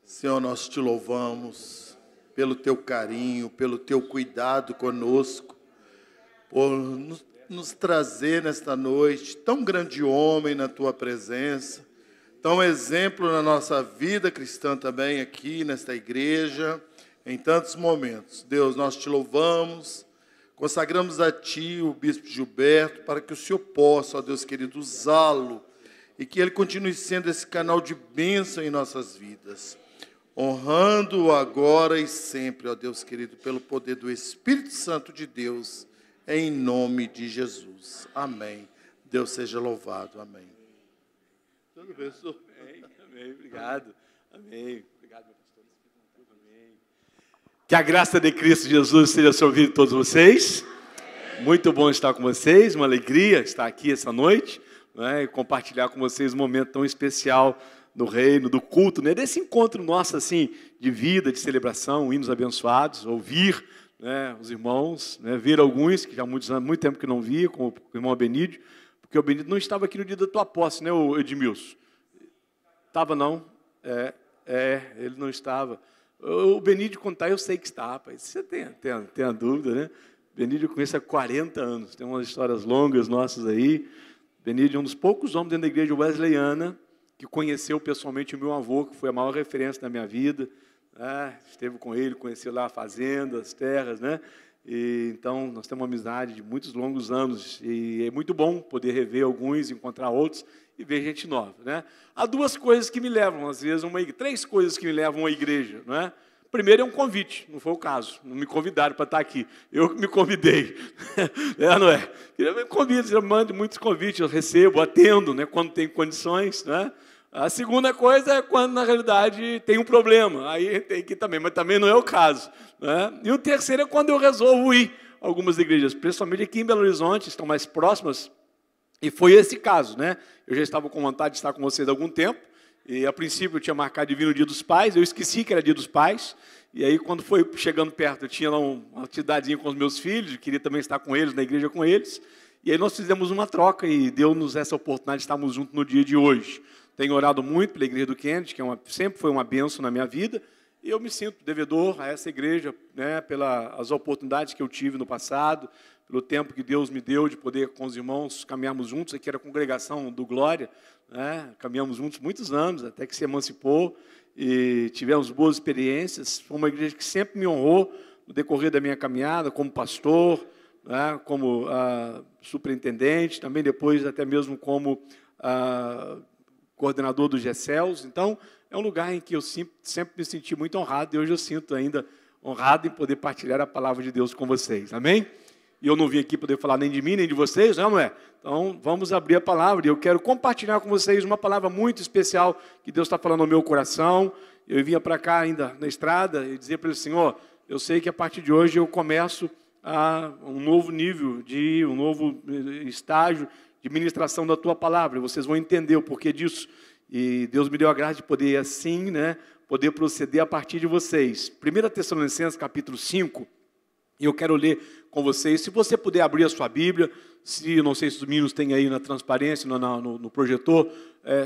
Senhor, nós te louvamos pelo teu carinho, pelo teu cuidado conosco, por nos trazer nesta noite tão grande homem na tua presença, tão exemplo na nossa vida cristã também aqui nesta igreja, em tantos momentos. Deus, nós te louvamos, consagramos a ti o bispo Gilberto, para que o Senhor possa, ó Deus querido, usá-lo e que ele continue sendo esse canal de bênção em nossas vidas. Honrando-o agora e sempre, ó Deus querido, pelo poder do Espírito Santo de Deus, em nome de Jesus. Amém. Deus seja louvado. Amém. Tudo bem, senhor? Amém. Obrigado. Amém. Obrigado, meu pastor. Amém. Que a graça de Cristo Jesus seja sobre a vida de todos vocês. Muito bom estar com vocês, uma alegria estar aqui essa noite, né, e compartilhar com vocês um momento tão especial no reino, do culto, né, desse encontro nosso assim, de vida, de celebração, hinos abençoados, ouvir, né, os irmãos, né, ver alguns que já há muito tempo que não via, como o irmão Benídio, porque o Benídio não estava aqui no dia da tua posse, né, o Edmilson? Estava não? Ele não estava. O Benídio contar, eu sei que está, rapaz. Você tem a dúvida, né? Benídio eu conheço há 40 anos, tem umas histórias longas nossas aí. Benídio é um dos poucos homens dentro da igreja wesleyana que conheceu pessoalmente o meu avô, que foi a maior referência da minha vida, né? Esteve com ele, conheceu lá a fazenda, as terras, né? E, então, nós temos uma amizade de muitos longos anos, e é muito bom poder rever alguns, encontrar outros, e ver gente nova, né? Há duas coisas que me levam, às vezes, três coisas que me levam à igreja, não é? Primeiro é um convite, não foi o caso, não me convidaram para estar aqui, eu me convidei, não é? Eu me convido, eu mando muitos convites, eu recebo, atendo, né, quando tem condições, né? A segunda coisa é quando, na realidade, tem um problema, aí tem que ir também, mas também não é o caso, né? E o terceiro é quando eu resolvo ir a algumas igrejas, principalmente aqui em Belo Horizonte, estão mais próximas, e foi esse caso, né? Eu já estava com vontade de estar com vocês há algum tempo, e, a princípio, eu tinha marcado de vir no Dia dos Pais, eu esqueci que era Dia dos Pais, e aí, quando foi chegando perto, eu tinha lá uma atividadezinha com os meus filhos, queria também estar com eles, na igreja com eles, e aí nós fizemos uma troca, e deu-nos essa oportunidade de estarmos juntos no dia de hoje. Tenho orado muito pela igreja do Kennedy, que sempre foi uma bênção na minha vida, e eu me sinto devedor a essa igreja, né, pelas oportunidades que eu tive no passado, pelo tempo que Deus me deu de poder, com os irmãos, caminharmos juntos. Aqui era a congregação do Glória, né, caminhamos juntos muitos anos, até que se emancipou, e tivemos boas experiências. Foi uma igreja que sempre me honrou no decorrer da minha caminhada, como pastor, né, como superintendente, também depois até mesmo como coordenador do GECELS. Então, é um lugar em que eu sempre me senti muito honrado, e hoje eu sinto ainda honrado em poder partilhar a palavra de Deus com vocês. Amém? E eu não vim aqui poder falar nem de mim, nem de vocês, não é? Então, vamos abrir a palavra, e eu quero compartilhar com vocês uma palavra muito especial que Deus está falando no meu coração. Eu vinha para cá ainda na estrada e dizer para ele: Senhor, eu sei que a partir de hoje eu começo um novo nível, um novo estágio de ministração da Tua palavra. Vocês vão entender o porquê disso. E Deus me deu a graça de poder, assim, né, poder proceder a partir de vocês. 1 Tessalonicenses, capítulo 5, e eu quero ler com vocês. Se você puder abrir a sua Bíblia, não sei se os meninos têm aí na transparência, no projetor,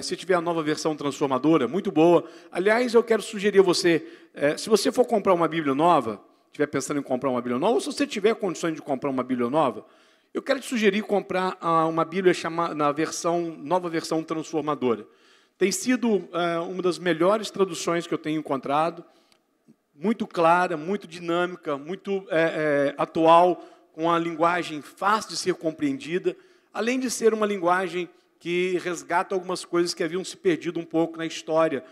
se tiver a nova versão transformadora, muito boa. Aliás, eu quero sugerir a você, se você for comprar uma Bíblia nova, estiver pensando em comprar uma Bíblia nova, ou se você tiver condições de comprar uma Bíblia nova, eu quero te sugerir comprar uma Bíblia nova versão transformadora. Tem sido uma das melhores traduções que eu tenho encontrado, muito clara, muito dinâmica, muito atual, com a linguagem fácil de ser compreendida, além de ser uma linguagem que resgata algumas coisas que haviam se perdido um pouco na história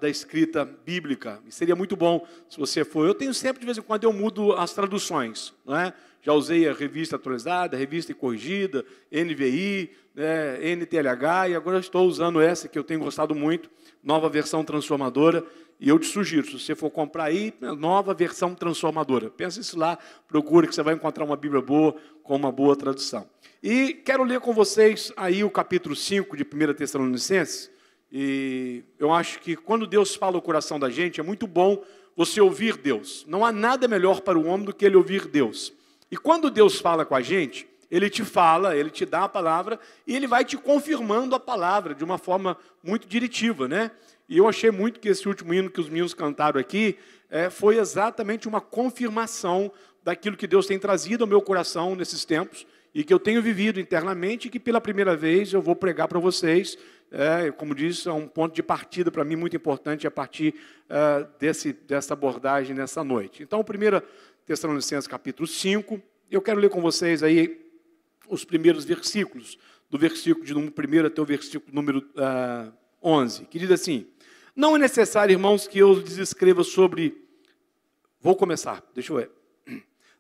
da escrita bíblica. E seria muito bom se você for. Eu tenho sempre, de vez em quando, eu mudo as traduções, não é? Já usei a revista atualizada, a revista corrigida, NVI, né, NTLH, e agora estou usando essa que eu tenho gostado muito, nova versão transformadora. E eu te sugiro, se você for comprar aí, nova versão transformadora. Pensa isso lá, procure que você vai encontrar uma Bíblia boa, com uma boa tradução. E quero ler com vocês aí o capítulo 5 de 1 Tessalonicenses. E eu acho que quando Deus fala o coração da gente, é muito bom você ouvir Deus. Não há nada melhor para o homem do que ele ouvir Deus. E quando Deus fala com a gente, ele te fala, ele te dá a palavra e ele vai te confirmando a palavra de uma forma muito diretiva, né? E eu achei muito que esse último hino que os meninos cantaram aqui foi exatamente uma confirmação daquilo que Deus tem trazido ao meu coração nesses tempos e que eu tenho vivido internamente e que pela primeira vez eu vou pregar para vocês. Como disse, é um ponto de partida para mim muito importante a partir dessa abordagem nessa noite. Então, 1 Tessalonicenses capítulo 5, eu quero ler com vocês aí os primeiros versículos, do versículo de número 1 até o versículo número 11, que diz assim: não é necessário, irmãos, que eu lhes escreva sobre... Vou começar, deixa eu ver.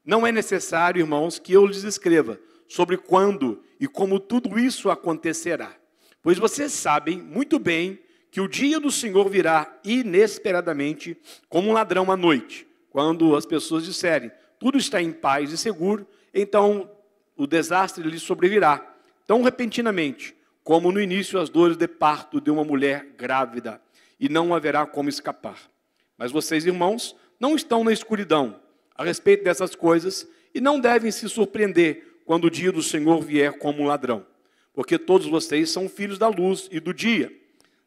Não é necessário, irmãos, que eu lhes escreva sobre quando e como tudo isso acontecerá. Pois vocês sabem muito bem que o dia do Senhor virá inesperadamente como um ladrão à noite. Quando as pessoas disserem, tudo está em paz e seguro, então o desastre lhes sobrevirá, tão repentinamente, como no início as dores de parto de uma mulher grávida, e não haverá como escapar. Mas vocês, irmãos, não estão na escuridão a respeito dessas coisas, e não devem se surpreender quando o dia do Senhor vier como um ladrão. Porque todos vocês são filhos da luz e do dia.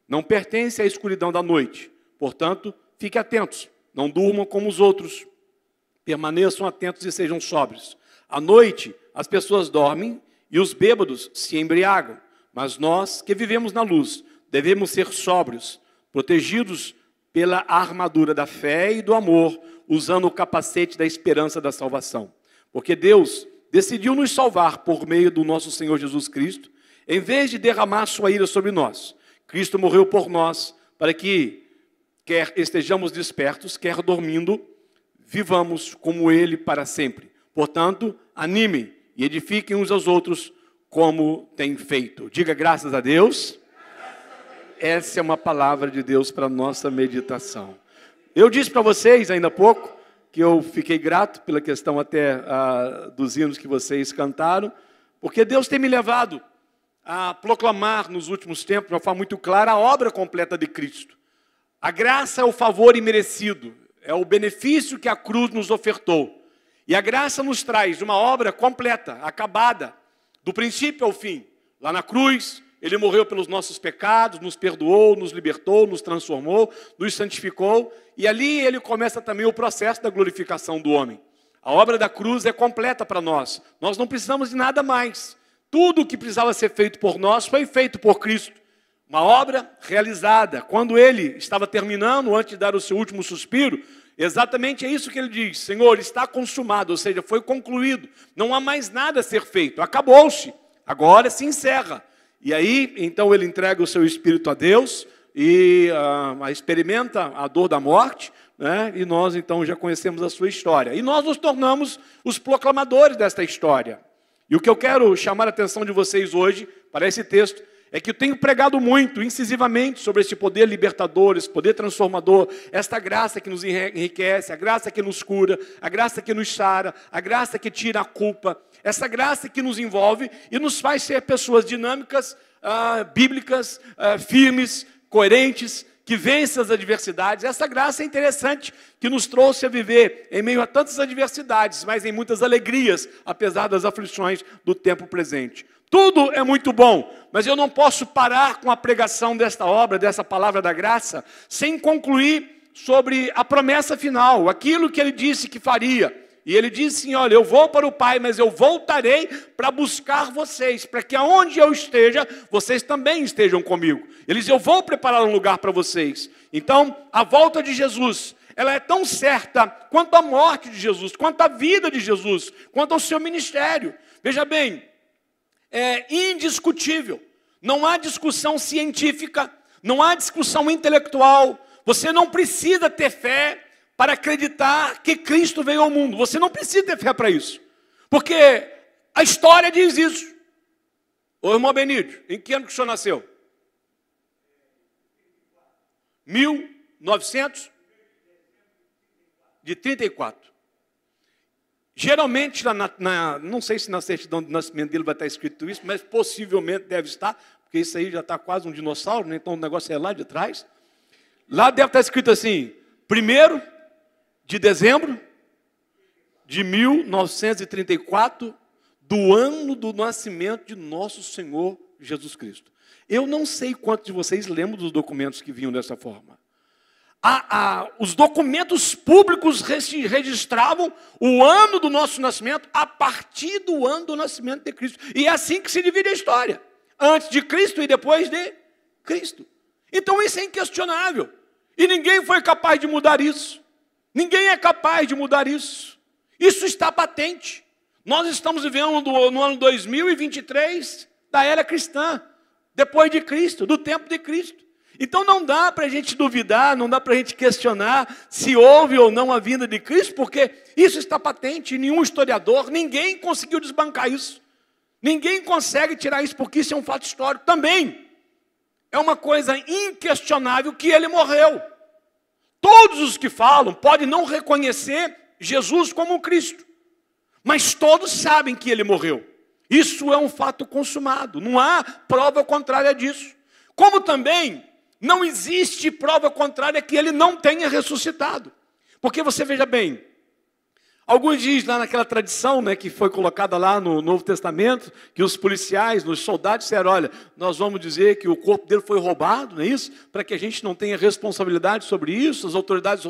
Não pertencem à escuridão da noite. Portanto, fiquem atentos. Não durmam como os outros. Permaneçam atentos e sejam sóbrios. À noite, as pessoas dormem e os bêbados se embriagam. Mas nós, que vivemos na luz, devemos ser sóbrios, protegidos pela armadura da fé e do amor, usando o capacete da esperança da salvação. Porque Deus decidiu nos salvar por meio do nosso Senhor Jesus Cristo, em vez de derramar sua ira sobre nós. Cristo morreu por nós, para que, quer estejamos despertos, quer dormindo, vivamos como Ele para sempre. Portanto, animem e edifiquem uns aos outros, como têm feito. Diga graças a Deus. Essa é uma palavra de Deus para a nossa meditação. Eu disse para vocês, ainda há pouco, que eu fiquei grato pela questão até dos hinos que vocês cantaram, porque Deus tem me levado a proclamar nos últimos tempos, de uma forma muito clara, a obra completa de Cristo. A graça é o favor imerecido, é o benefício que a cruz nos ofertou. E a graça nos traz uma obra completa, acabada, do princípio ao fim. Lá na cruz, Ele morreu pelos nossos pecados, nos perdoou, nos libertou, nos transformou, nos santificou. E ali Ele começa também o processo da glorificação do homem. A obra da cruz é completa para nós. Nós não precisamos de nada mais. Tudo o que precisava ser feito por nós foi feito por Cristo. Uma obra realizada. Quando Ele estava terminando, antes de dar o seu último suspiro, exatamente é isso que Ele diz: Senhor, está consumado, ou seja, foi concluído. Não há mais nada a ser feito. Acabou-se. Agora se encerra. E aí, então, Ele entrega o seu espírito a Deus e experimenta a dor da morte, né? E nós, então, já conhecemos a sua história. E nós nos tornamos os proclamadores desta história. E o que eu quero chamar a atenção de vocês hoje, para esse texto, é que eu tenho pregado muito, incisivamente, sobre esse poder libertador, esse poder transformador, esta graça que nos enriquece, a graça que nos cura, a graça que nos sara, a graça que tira a culpa, essa graça que nos envolve e nos faz ser pessoas dinâmicas, bíblicas, firmes, coerentes, que vencem as adversidades. Essa graça é interessante, que nos trouxe a viver em meio a tantas adversidades, mas em muitas alegrias, apesar das aflições do tempo presente. Tudo é muito bom, mas eu não posso parar com a pregação desta obra, dessa palavra da graça, sem concluir sobre a promessa final, aquilo que Ele disse que faria. E Ele disse assim: olha, eu vou para o Pai, mas eu voltarei para buscar vocês, para que aonde eu esteja, vocês também estejam comigo. Ele diz: eu vou preparar um lugar para vocês. Então, a volta de Jesus, ela é tão certa quanto a morte de Jesus, quanto a vida de Jesus, quanto ao seu ministério. Veja bem, é indiscutível. Não há discussão científica, não há discussão intelectual. Você não precisa ter fé para acreditar que Cristo veio ao mundo. Você não precisa ter fé para isso. Porque a história diz isso. Ô irmão Benício, em que ano que o senhor nasceu? 1934. Geralmente, não sei se na certidão de nascimento dele vai estar escrito isso, mas possivelmente deve estar, porque isso aí já está quase um dinossauro, né? Então o negócio é lá de trás. Lá deve estar escrito assim: 1º de dezembro de 1934, do ano do nascimento de nosso Senhor Jesus Cristo. Eu não sei quantos de vocês lembram dos documentos que vinham dessa forma. Os documentos públicos registravam o ano do nosso nascimento a partir do ano do nascimento de Cristo. E é assim que se divide a história. Antes de Cristo e depois de Cristo. Então isso é inquestionável. E ninguém foi capaz de mudar isso. Ninguém é capaz de mudar isso. Isso está patente. Nós estamos vivendo no ano 2023 da era cristã. Depois de Cristo, do tempo de Cristo. Então não dá para a gente duvidar, não dá para a gente questionar se houve ou não a vinda de Cristo, porque isso está patente, nenhum historiador, ninguém conseguiu desbancar isso. Ninguém consegue tirar isso, porque isso é um fato histórico também. É uma coisa inquestionável que ele morreu. Todos os que falam podem não reconhecer Jesus como Cristo, mas todos sabem que ele morreu. Isso é um fato consumado, não há prova contrária disso. Como também não existe prova contrária que ele não tenha ressuscitado. Porque você veja bem, alguns dizem lá naquela tradição, né, que foi colocada lá no Novo Testamento, que os policiais, os soldados disseram, olha, nós vamos dizer que o corpo dele foi roubado, não é isso? Para que a gente não tenha responsabilidade sobre isso, as autoridades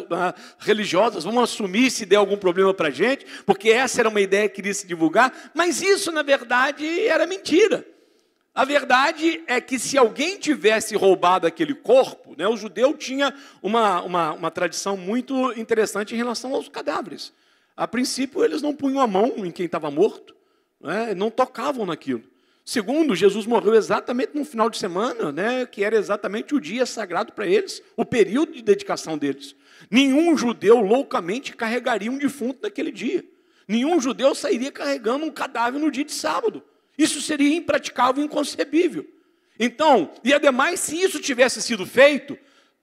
religiosas vão assumir se der algum problema para a gente, porque essa era uma ideia que queria se divulgar, mas isso, na verdade, era mentira. A verdade é que se alguém tivesse roubado aquele corpo, né, o judeu tinha uma tradição muito interessante em relação aos cadáveres. A princípio, eles não punham a mão em quem estava morto, né, não tocavam naquilo. Segundo, Jesus morreu exatamente no final de semana, né, que era exatamente o dia sagrado para eles, o período de dedicação deles. Nenhum judeu loucamente carregaria um defunto naquele dia. Nenhum judeu sairia carregando um cadáver no dia de sábado. Isso seria impraticável e inconcebível. Então, e ademais, se isso tivesse sido feito,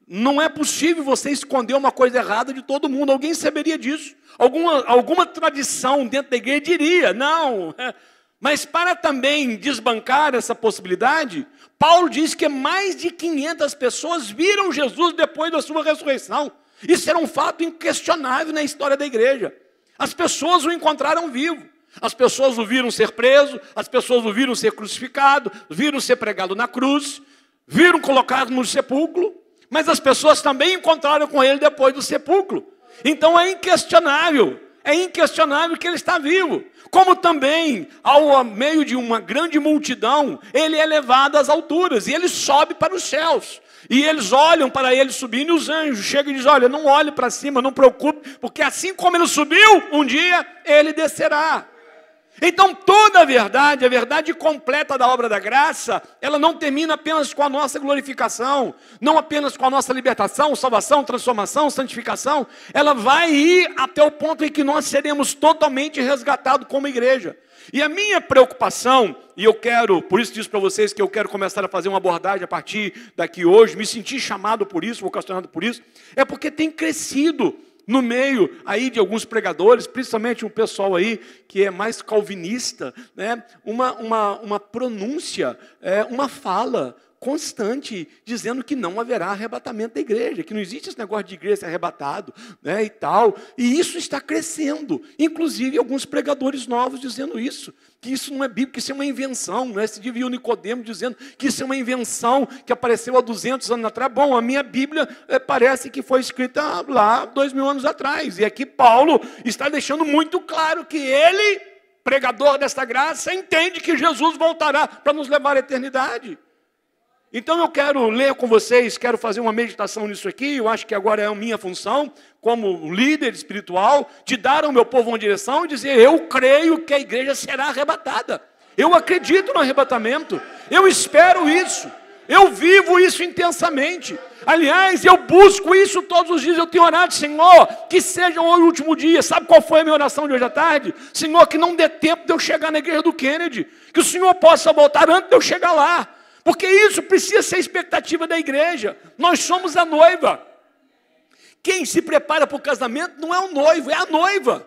não é possível você esconder uma coisa errada de todo mundo. Alguém saberia disso. Alguma tradição dentro da igreja diria, não. Mas para também desbancar essa possibilidade, Paulo diz que mais de 500 pessoas viram Jesus depois da sua ressurreição. Isso era um fato inquestionável na história da igreja. As pessoas o encontraram vivo. As pessoas o viram ser preso, as pessoas o viram ser crucificado, viram ser pregado na cruz, viram colocado no sepulcro, mas as pessoas também encontraram com ele depois do sepulcro. Então é inquestionável que ele está vivo. Como também, ao meio de uma grande multidão, ele é levado às alturas, e ele sobe para os céus. E eles olham para ele subindo, e os anjos chegam e dizem, olha, não olhe para cima, não preocupe, porque assim como ele subiu, um dia ele descerá. Então toda a verdade completa da obra da graça, ela não termina apenas com a nossa glorificação, não apenas com a nossa libertação, salvação, transformação, santificação, ela vai ir até o ponto em que nós seremos totalmente resgatados como igreja. E a minha preocupação, e eu quero, por isso disse para vocês que eu quero começar a fazer uma abordagem a partir daqui hoje, me senti chamado por isso, vocacionado por isso, é porque tem crescido no meio aí de alguns pregadores, principalmente um pessoal aí que é mais calvinista, né, uma pronúncia, uma fala constante, dizendo que não haverá arrebatamento da igreja, que não existe esse negócio de igreja ser arrebatado, né, e tal. E isso está crescendo. Inclusive, alguns pregadores novos dizendo isso, que isso não é bíblico, que isso é uma invenção, né? Se devia o Nicodemo dizendo que isso é uma invenção que apareceu há 200 anos atrás. Bom, a minha Bíblia parece que foi escrita lá 2000 anos atrás. E aqui Paulo está deixando muito claro que ele, pregador desta graça, entende que Jesus voltará para nos levar à eternidade. Então eu quero ler com vocês, quero fazer uma meditação nisso aqui, eu acho que agora é a minha função, como líder espiritual, de dar ao meu povo uma direção e dizer, eu creio que a igreja será arrebatada. Eu acredito no arrebatamento, eu espero isso, eu vivo isso intensamente. Aliás, eu busco isso todos os dias, eu tenho orado, Senhor, que seja hoje o último dia. Sabe qual foi a minha oração de hoje à tarde? Senhor, que não dê tempo de eu chegar na igreja do Kennedy, que o Senhor possa voltar antes de eu chegar lá. Porque isso precisa ser a expectativa da igreja. Nós somos a noiva. Quem se prepara para o casamento não é o noivo, é a noiva.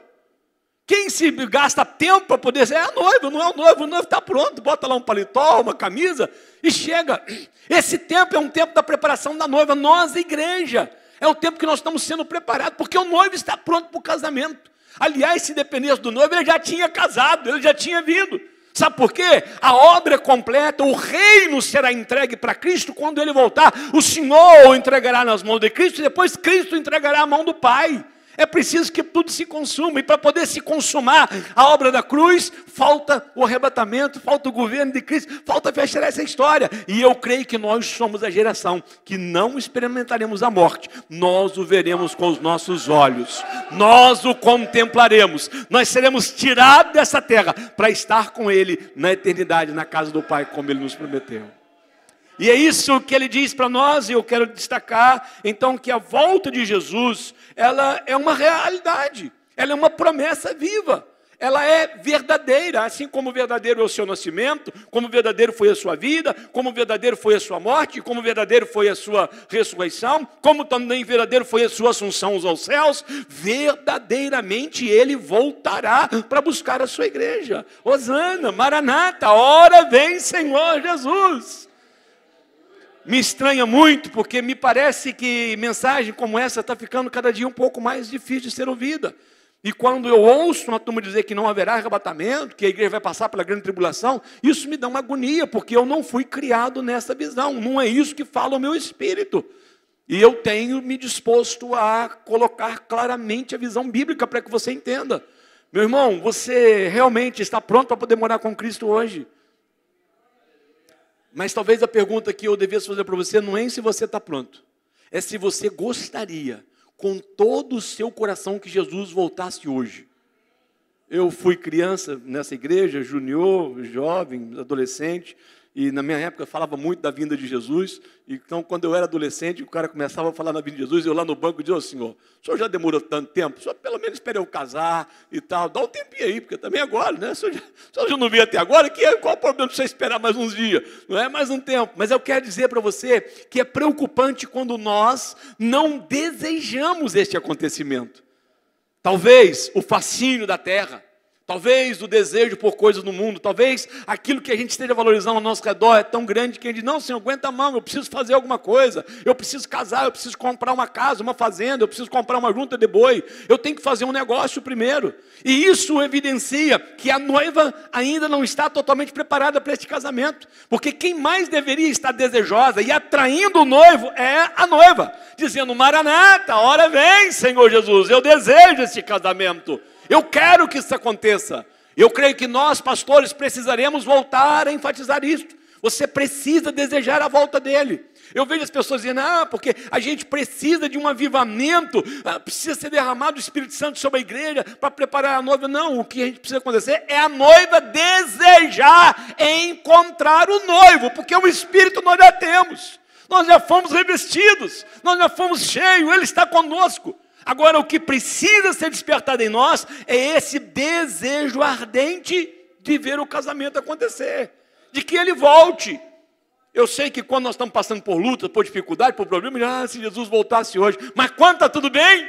Quem se gasta tempo para poder ser é a noiva, não é o noivo está pronto, bota lá um paletó, uma camisa e chega. Esse tempo é um tempo da preparação da noiva. Nós, a igreja, é o tempo que nós estamos sendo preparados, porque o noivo está pronto para o casamento. Aliás, se dependesse do noivo, ele já tinha casado, ele já tinha vindo. Sabe por quê? A obra é completa, o reino será entregue para Cristo quando ele voltar. O Senhor o entregará nas mãos de Cristo e depois Cristo entregará à mão do Pai. É preciso que tudo se consuma, e para poder se consumar a obra da cruz, falta o arrebatamento, falta o governo de Cristo, falta fechar essa história. E eu creio que nós somos a geração que não experimentaremos a morte, nós o veremos com os nossos olhos, nós o contemplaremos, nós seremos tirados dessa terra para estar com Ele na eternidade, na casa do Pai, como Ele nos prometeu. E é isso que ele diz para nós, e eu quero destacar, então, que a volta de Jesus, ela é uma realidade, ela é uma promessa viva, ela é verdadeira, assim como verdadeiro é o seu nascimento, como verdadeiro foi a sua vida, como verdadeiro foi a sua morte, como verdadeiro foi a sua ressurreição, como também verdadeiro foi a sua assunção aos céus, verdadeiramente ele voltará para buscar a sua igreja. Hosana, Maranata, ora vem Senhor Jesus. Me estranha muito, porque me parece que mensagem como essa está ficando cada dia um pouco mais difícil de ser ouvida. E quando eu ouço uma turma dizer que não haverá arrebatamento, que a igreja vai passar pela grande tribulação, isso me dá uma agonia, porque eu não fui criado nessa visão, não é isso que fala o meu espírito. E eu tenho me disposto a colocar claramente a visão bíblica para que você entenda. Meu irmão, você realmente está pronto para poder morar com Cristo hoje? Mas talvez a pergunta que eu devesse fazer para você não é se você está pronto. É se você gostaria, com todo o seu coração, que Jesus voltasse hoje. Eu fui criança nessa igreja, junior, jovem, adolescente, e na minha época eu falava muito da vinda de Jesus. Então, quando eu era adolescente, o cara começava a falar na vinda de Jesus, eu lá no banco dizia: ô senhor, o senhor já demorou tanto tempo? O senhor pelo menos espera eu casar e tal, dá um tempinho aí, porque também agora, né? O senhor já não veio até agora, qual o problema de você esperar mais uns dias? Não é mais um tempo. Mas eu quero dizer para você que é preocupante quando nós não desejamos este acontecimento. Talvez o fascínio da terra, talvez o desejo por coisas no mundo, talvez aquilo que a gente esteja valorizando ao nosso redor é tão grande que a gente diz: não, Senhor, aguenta a mão, eu preciso fazer alguma coisa, eu preciso casar, eu preciso comprar uma casa, uma fazenda, eu preciso comprar uma junta de boi, eu tenho que fazer um negócio primeiro. E isso evidencia que a noiva ainda não está totalmente preparada para este casamento, porque quem mais deveria estar desejosa e atraindo o noivo é a noiva, dizendo: Maranata, ora vem Senhor Jesus, eu desejo este casamento. Eu quero que isso aconteça. Eu creio que nós, pastores, precisaremos voltar a enfatizar isso. Você precisa desejar a volta dele. Eu vejo as pessoas dizendo: porque a gente precisa de um avivamento, precisa ser derramado o Espírito Santo sobre a igreja para preparar a noiva. Não, o que a gente precisa acontecer é a noiva desejar encontrar o noivo, porque o Espírito nós já temos. Nós já fomos revestidos, nós já fomos cheios, ele está conosco. Agora, o que precisa ser despertado em nós é esse desejo ardente de ver o casamento acontecer, de que ele volte. Eu sei que quando nós estamos passando por luta, por dificuldade, por problema, se Jesus voltasse hoje, mas quando está tudo bem,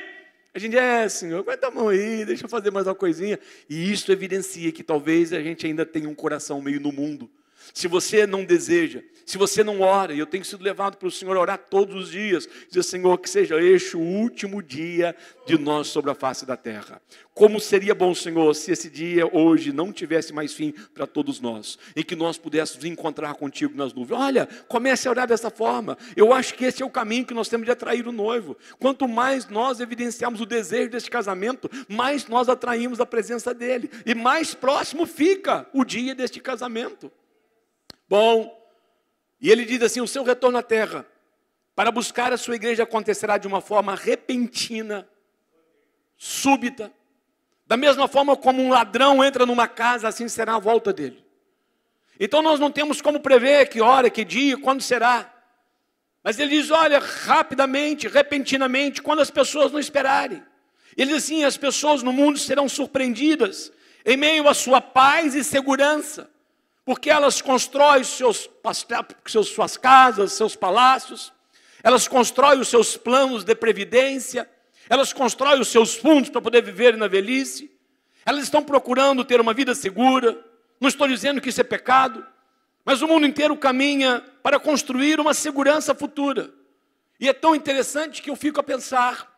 a gente Senhor, aguenta a mão aí, deixa eu fazer mais uma coisinha. E isso evidencia que talvez a gente ainda tenha um coração meio no mundo. Se você não deseja, se você não ora, e eu tenho sido levado para o Senhor a orar todos os dias, dizer: Senhor, que seja este o último dia de nós sobre a face da terra. Como seria bom, Senhor, se esse dia hoje não tivesse mais fim para todos nós, e que nós pudéssemos encontrar contigo nas nuvens. Olha, comece a orar dessa forma. Eu acho que esse é o caminho que nós temos de atrair o noivo. Quanto mais nós evidenciamos o desejo deste casamento, mais nós atraímos a presença dele, e mais próximo fica o dia deste casamento. Bom, e ele diz assim: o seu retorno à terra para buscar a sua igreja acontecerá de uma forma repentina, súbita. Da mesma forma como um ladrão entra numa casa, assim será a volta dele. Então nós não temos como prever que hora, que dia, quando será. Mas ele diz: olha, rapidamente, repentinamente, quando as pessoas não esperarem. Ele diz assim: as pessoas no mundo serão surpreendidas em meio à sua paz e segurança, porque elas constroem suas casas, seus palácios, elas constroem os seus planos de previdência, elas constroem os seus fundos para poder viver na velhice, elas estão procurando ter uma vida segura. Não estou dizendo que isso é pecado, mas o mundo inteiro caminha para construir uma segurança futura. E é tão interessante que eu fico a pensar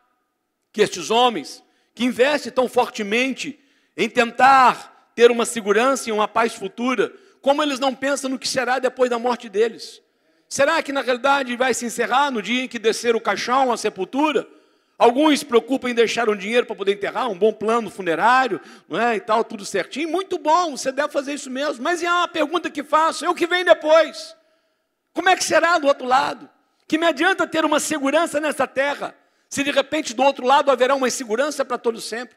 que estes homens que investe tão fortemente em tentar ter uma segurança e uma paz futura, como eles não pensam no que será depois da morte deles? Será que na realidade vai se encerrar no dia em que descer o caixão, a sepultura? Alguns se preocupam em deixar um dinheiro para poder enterrar, um bom plano funerário, não é? E tal, tudo certinho. Muito bom, você deve fazer isso mesmo. Mas é uma pergunta que faço, é o que vem depois? Como é que será do outro lado? Que me adianta ter uma segurança nessa terra, se de repente do outro lado haverá uma insegurança para todo sempre?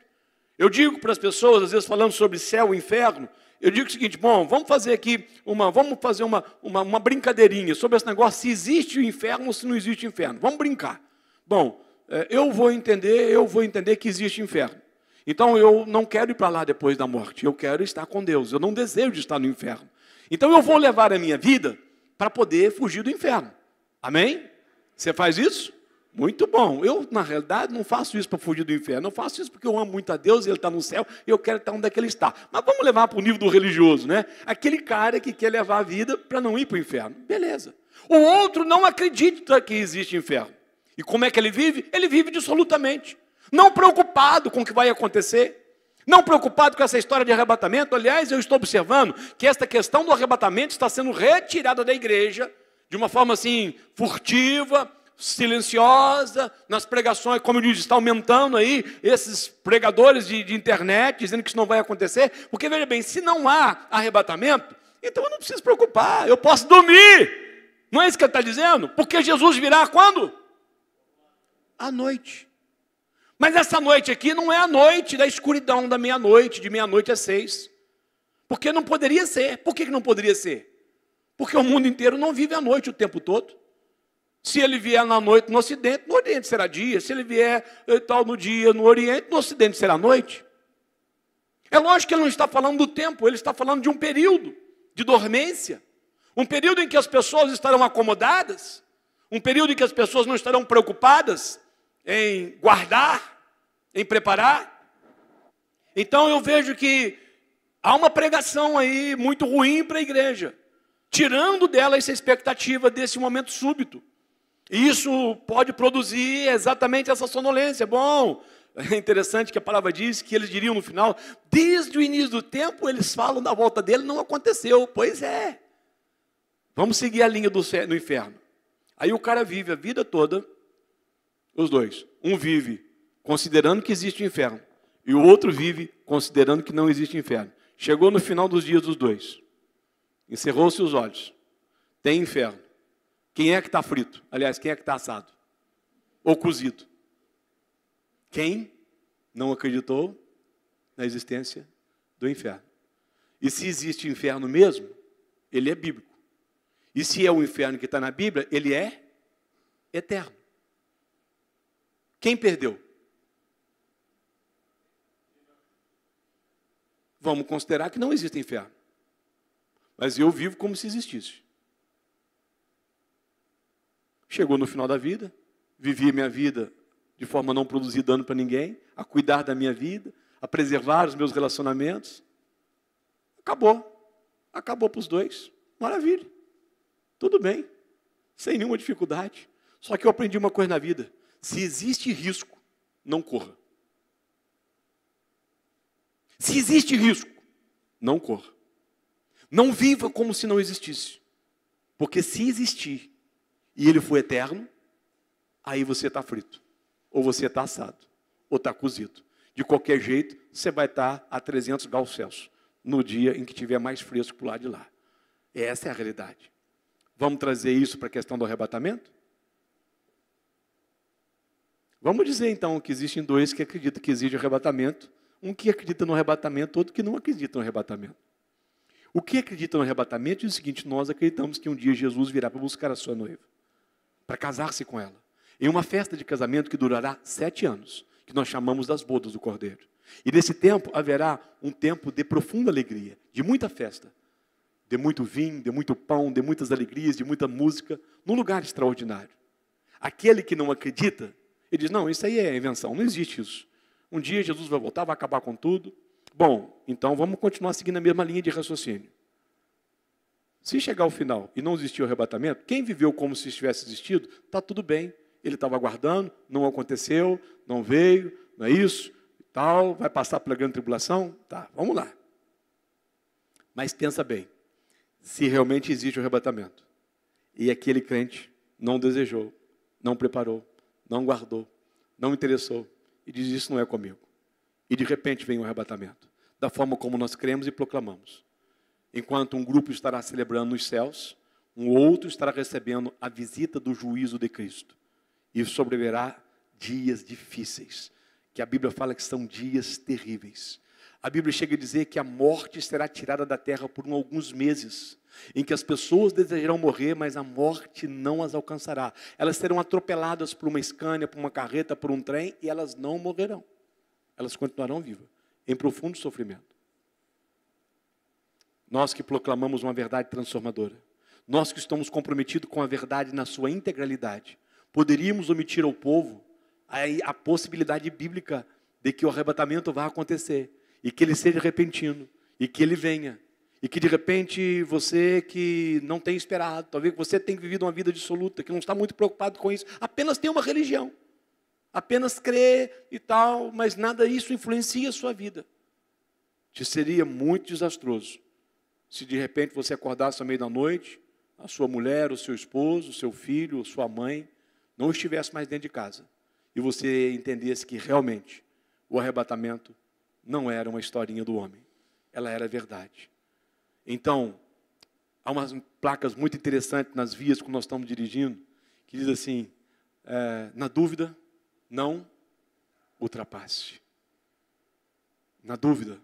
Eu digo para as pessoas, às vezes falando sobre céu e inferno, eu digo o seguinte: bom, vamos fazer aqui uma brincadeirinha sobre esse negócio, se existe o inferno ou se não existe o inferno. Vamos brincar. Bom, eu vou entender que existe inferno. Então eu não quero ir para lá depois da morte, eu quero estar com Deus, eu não desejo estar no inferno. Então eu vou levar a minha vida para poder fugir do inferno. Amém? Você faz isso? Muito bom. Eu, na realidade, não faço isso para fugir do inferno. Eu faço isso porque eu amo muito a Deus, Ele está no céu, e eu quero estar onde é que Ele está. Mas vamos levar para o nível do religioso, né? Aquele cara que quer levar a vida para não ir para o inferno. Beleza. O outro não acredita que existe inferno. E como é que ele vive? Ele vive dissolutamente. Não preocupado com o que vai acontecer. Não preocupado com essa história de arrebatamento. Aliás, eu estou observando que esta questão do arrebatamento está sendo retirada da igreja de uma forma assim, furtiva, silenciosa, nas pregações, como eu disse, está aumentando aí esses pregadores de internet, dizendo que isso não vai acontecer, porque veja bem, se não há arrebatamento, então eu não preciso preocupar, eu posso dormir, não é isso que ele está dizendo? Porque Jesus virá quando? À noite. Mas essa noite aqui não é a noite da escuridão da meia-noite, de meia-noite às 6, porque não poderia ser. Por que não poderia ser? Porque o mundo inteiro não vive à noite o tempo todo. Se ele vier na noite no Ocidente, no Oriente será dia. Se ele vier tal no dia no Oriente, no Ocidente será noite. É lógico que ele não está falando do tempo, ele está falando de um período de dormência. Um período em que as pessoas estarão acomodadas. Um período em que as pessoas não estarão preocupadas em guardar, em preparar. Então eu vejo que há uma pregação aí muito ruim para a igreja, tirando dela essa expectativa desse momento súbito. E isso pode produzir exatamente essa sonolência. Bom, é interessante que a palavra diz que eles diriam no final, desde o início do tempo eles falam da volta dele, não aconteceu. Pois é. Vamos seguir a linha do inferno. Aí o cara vive a vida toda, os dois. Um vive considerando que existe o inferno, e o outro vive considerando que não existe inferno. Chegou no final dos dias dos dois. Encerrou-se os olhos. Tem inferno. Quem é que está frito? Aliás, quem é que está assado? Ou cozido? Quem não acreditou na existência do inferno. E se existe inferno mesmo, ele é bíblico. E se é o inferno que está na Bíblia, ele é eterno. Quem perdeu? Vamos considerar que não existe inferno. Mas eu vivo como se existisse. Chegou no final da vida, vivi a minha vida de forma a não produzir dano para ninguém, a cuidar da minha vida, a preservar os meus relacionamentos. Acabou. Acabou para os dois. Maravilha. Tudo bem. Sem nenhuma dificuldade. Só que eu aprendi uma coisa na vida. Se existe risco, não corra. Se existe risco, não corra. Não viva como se não existisse. Porque se existir e ele for eterno, aí você está frito. Ou você está assado. Ou está cozido. De qualquer jeito, você vai estar a 300 graus Celsius no dia em que estiver mais fresco para o lado de lá. Essa é a realidade. Vamos trazer isso para a questão do arrebatamento? Vamos dizer então que existem dois que acreditam que existe arrebatamento. Um que acredita no arrebatamento, outro que não acredita no arrebatamento. O que acredita no arrebatamento diz o seguinte: nós acreditamos que um dia Jesus virá para buscar a sua noiva, para casar-se com ela, em uma festa de casamento que durará 7 anos, que nós chamamos das bodas do Cordeiro. E nesse tempo haverá um tempo de profunda alegria, de muita festa, de muito vinho, de muito pão, de muitas alegrias, de muita música, num lugar extraordinário. Aquele que não acredita, ele diz: não, isso aí é invenção, não existe isso. Um dia Jesus vai voltar, vai acabar com tudo. Bom, então vamos continuar seguindo a mesma linha de raciocínio. Se chegar ao final e não existir o arrebatamento, quem viveu como se tivesse existido, está tudo bem. Ele estava aguardando, não aconteceu, não veio, não é isso. Tal, vai passar pela grande tribulação? Tá, vamos lá. Mas pensa bem, se realmente existe o arrebatamento, e aquele crente não desejou, não preparou, não guardou, não interessou, e diz, isso não é comigo. E de repente vem o arrebatamento, da forma como nós cremos e proclamamos. Enquanto um grupo estará celebrando nos céus, um outro estará recebendo a visita do juízo de Cristo. E sobrevirá dias difíceis, que a Bíblia fala que são dias terríveis. A Bíblia chega a dizer que a morte será tirada da terra por alguns meses, em que as pessoas desejarão morrer, mas a morte não as alcançará. Elas serão atropeladas por uma Scania, por uma carreta, por um trem, e elas não morrerão. Elas continuarão vivas, em profundo sofrimento. Nós que proclamamos uma verdade transformadora, nós que estamos comprometidos com a verdade na sua integralidade, poderíamos omitir ao povo a possibilidade bíblica de que o arrebatamento vá acontecer, e que ele seja repentino, e que ele venha, e que de repente você que não tem esperado, talvez você tenha vivido uma vida dissoluta, que não está muito preocupado com isso, apenas tem uma religião, apenas crê e tal, mas nada disso influencia a sua vida. Te seria muito desastroso se de repente você acordasse à meia da noite, a sua mulher, o seu esposo, o seu filho, a sua mãe, não estivesse mais dentro de casa, e você entendesse que realmente o arrebatamento não era uma historinha do homem, ela era verdade. Então, há umas placas muito interessantes nas vias que nós estamos dirigindo, que diz assim, na dúvida, não ultrapasse. Na dúvida,